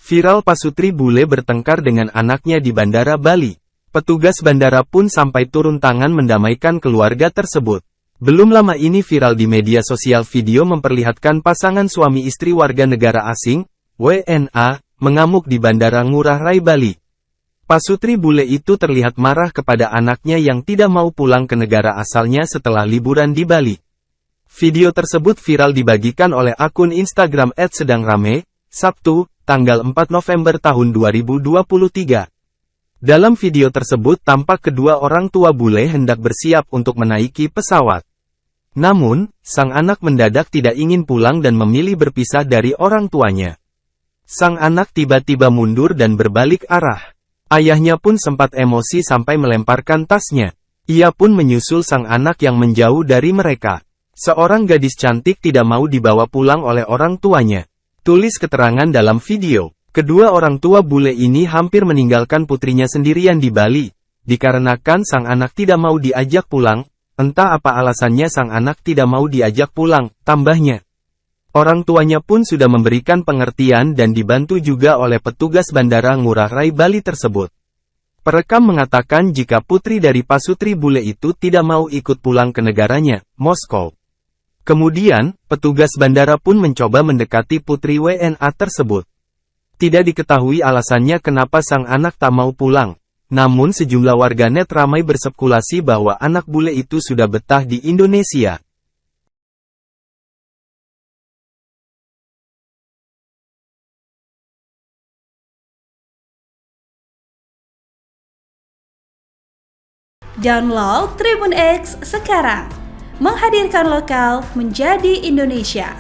Viral Pasutri bule bertengkar dengan anaknya di Bandara Bali. Petugas bandara pun sampai turun tangan mendamaikan keluarga tersebut. Belum lama ini viral di media sosial video memperlihatkan pasangan suami istri warga negara asing, WNA, mengamuk di Bandara Ngurah Rai Bali. Pasutri bule itu terlihat marah kepada anaknya yang tidak mau pulang ke negara asalnya setelah liburan di Bali. Video tersebut viral dibagikan oleh akun Instagram @sedangrame, Sabtu, tanggal 4 November tahun 2023. Dalam video tersebut tampak kedua orang tua bule hendak bersiap untuk menaiki pesawat. Namun, sang anak mendadak tidak ingin pulang dan memilih berpisah dari orang tuanya. Sang anak tiba-tiba mundur dan berbalik arah. Ayahnya pun sempat emosi sampai melemparkan tasnya. Ia pun menyusul sang anak yang menjauh dari mereka. Seorang gadis cantik tidak mau dibawa pulang oleh orang tuanya. Tulis keterangan dalam video. Kedua orang tua bule ini hampir meninggalkan putrinya sendirian di Bali, dikarenakan sang anak tidak mau diajak pulang. Entah apa alasannya sang anak tidak mau diajak pulang, tambahnya. Orang tuanya pun sudah memberikan pengertian dan dibantu juga oleh petugas Bandara Ngurah Rai Bali tersebut. Perekam mengatakan jika putri dari Pasutri bule itu tidak mau ikut pulang ke negaranya, Moskow. Kemudian, petugas bandara pun mencoba mendekati putri WNA tersebut. Tidak diketahui alasannya kenapa sang anak tak mau pulang. Namun sejumlah warganet ramai berspekulasi bahwa anak bule itu sudah betah di Indonesia. Download Tribun X sekarang, menghadirkan lokal menjadi Indonesia.